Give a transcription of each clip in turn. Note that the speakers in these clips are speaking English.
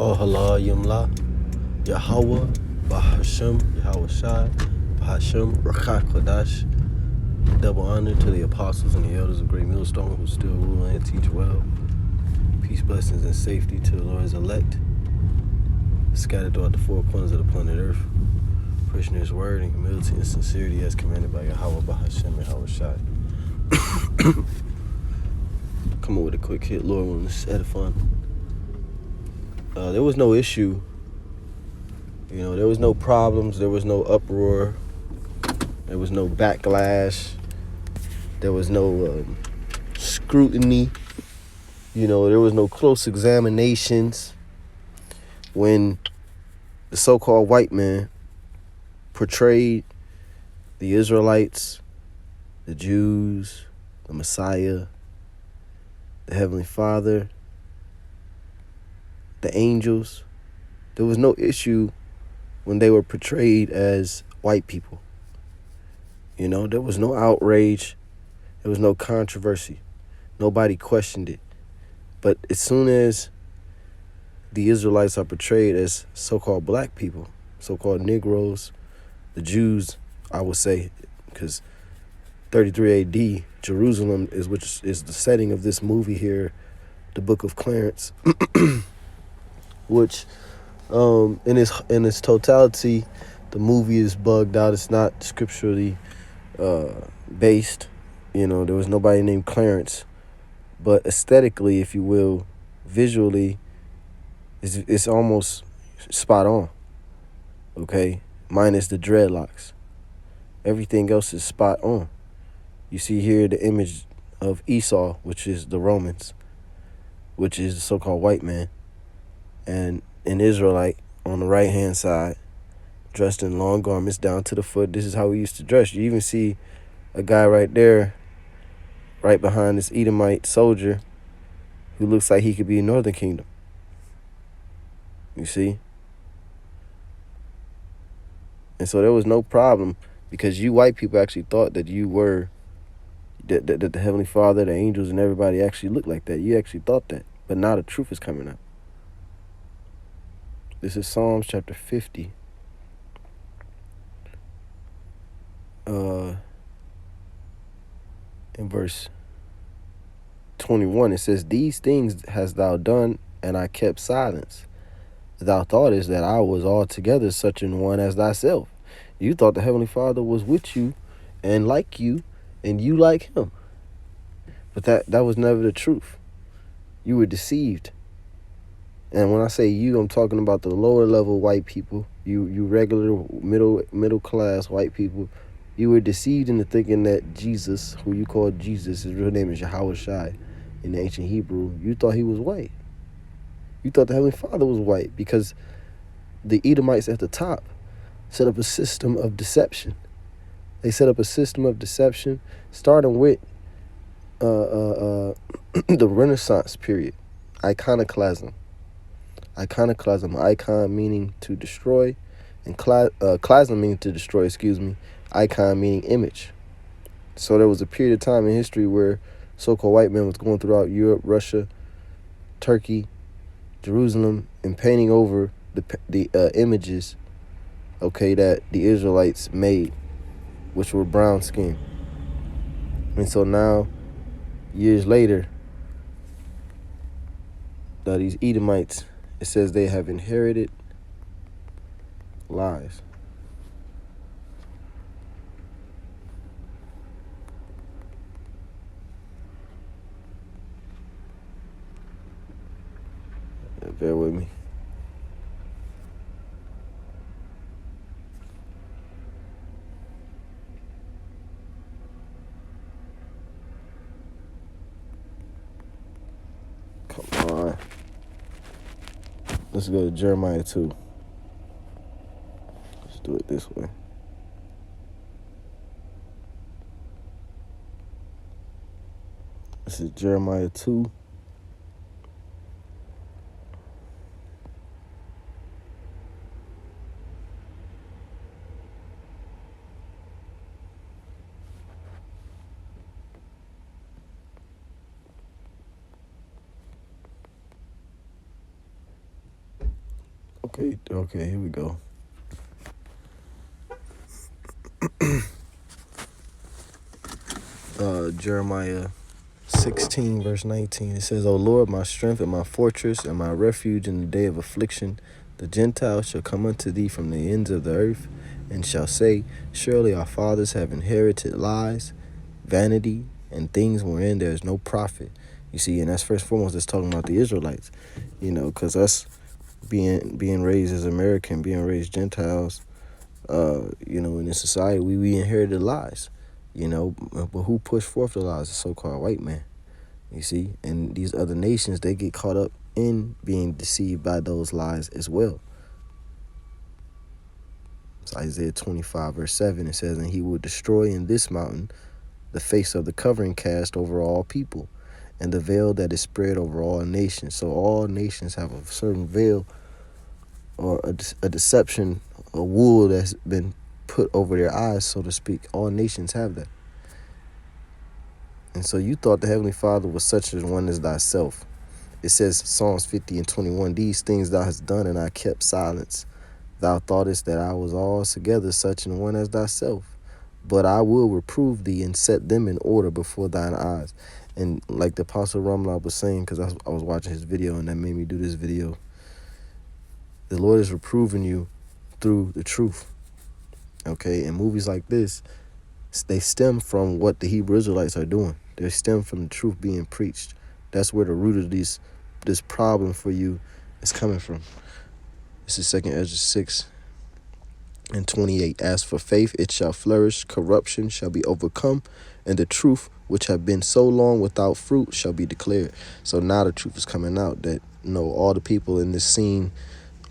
Oh, halal yamla, Yahweh, Bahashem, Yahweh Shai, Bahashem, Rakha Kodash. Double honor to the apostles and the elders of Great Millstone who still rule and teach well. Peace, blessings, and safety to the Lord's elect, scattered throughout the four corners of the planet Earth. Preaching His word in humility and sincerity as commanded by Yahweh, Bahashem, Yahweh Shai. Come up with a quick hit, Lord, when it's edifying. There was no issue. There was no problems. There was no uproar. There was no backlash. There was no scrutiny. There was no close examinations when the so-called white man portrayed the Israelites, the Jews, the Messiah, the Heavenly Father, the angels. There was no issue when they were portrayed as white people. There was no outrage. There was no controversy. Nobody questioned it. But as soon as the Israelites are portrayed as so-called black people, so-called Negroes, the Jews, I would say, because 33 AD, Jerusalem which is the setting of this movie here, the Book of Clarence, which in its totality, the movie is bugged out. It's not scripturally based. There was nobody named Clarence, but aesthetically, if you will, visually, it's almost spot on. Okay, minus the dreadlocks. Everything else is spot on. You see here the image of Esau, which is the Romans, which is the so-called white man, and an Israelite on the right-hand side, dressed in long garments down to the foot. This is how we used to dress. You even see a guy right there, right behind this Edomite soldier, who looks like he could be a Northern Kingdom. You see? And so there was no problem, because you white people actually thought that you were, that the Heavenly Father, the angels, and everybody actually looked like that. You actually thought that. But now the truth is coming out. This is Psalms chapter 50. In verse 21, it says, "These things hast thou done, and I kept silence. Thou thoughtest that I was altogether such an one as thyself." You thought the Heavenly Father was with you and like you, and you like him. But that was never the truth. You were deceived. And when I say you, I'm talking about the lower level white people. You regular middle class white people. You were deceived into thinking that Jesus, who you call Jesus, his real name is Yahweh Shai in the ancient Hebrew, you thought he was white. You thought the Heavenly Father was white because the Edomites at the top set up a system of deception. They set up a system of deception starting with the Renaissance period. Iconoclasm, icon meaning to destroy, and klasm meaning to destroy, icon meaning image. So there was a period of time in history where so-called white men was going throughout Europe, Russia, Turkey, Jerusalem, and painting over the images, that the Israelites made, which were brown skin. And so now, years later, these Edomites, it says they have inherited lies. Bear with me. Come on. Let's go to Jeremiah 2. Let's do it this way. This is Jeremiah 2. Okay, here we go. Jeremiah 16, verse 19. It says, O Lord, my strength and my fortress and my refuge in the day of affliction, the Gentiles shall come unto thee from the ends of the earth, and shall say, Surely our fathers have inherited lies, vanity, and things wherein there is no profit. You see, and that's first and foremost, that's talking about the Israelites. Because us being raised as American, being raised Gentiles, in this society, we inherited lies. But who pushed forth the lies? The so-called white man. You see, and these other nations, they get caught up in being deceived by those lies as well. It's Isaiah 25, verse 7. It says, And he will destroy in this mountain the face of the covering cast over all people, and the veil that is spread over all nations. So all nations have a certain veil or a deception, a wool that's been put over their eyes, so to speak. All nations have that. And so you thought the Heavenly Father was such as one as thyself. It says, Psalms 50 and 21, These things thou hast done, and I kept silence. Thou thoughtest that I was altogether such an one as thyself. But I will reprove thee and set them in order before thine eyes. And like the Apostle Ramla was saying, because I was watching his video, and that made me do this video, the Lord is reproving you through the truth. Okay, and movies like this, they stem from what the Hebrew Israelites are doing. They stem from the truth being preached. That's where the root of this problem for you is coming from. This is 2 Ezra 6 and 28. As for faith, it shall flourish, corruption shall be overcome, and the truth, which have been so long without fruit, shall be declared. So now the truth is coming out that, all the people in this scene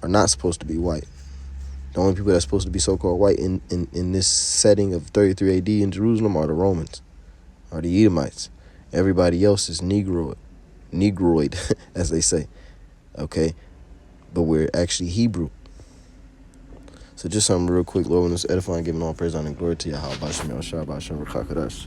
are not supposed to be white. The only people that's supposed to be so-called white in this setting of 33 AD in Jerusalem are the Romans, are the Edomites. Everybody else is Negroid, as they say, okay? But we're actually Hebrew. So just something real quick, Lord, when it's edifying, giving all praise, honor, and glory to Yahweh, Bashem, Yahshua, Bashem, Rakakadash.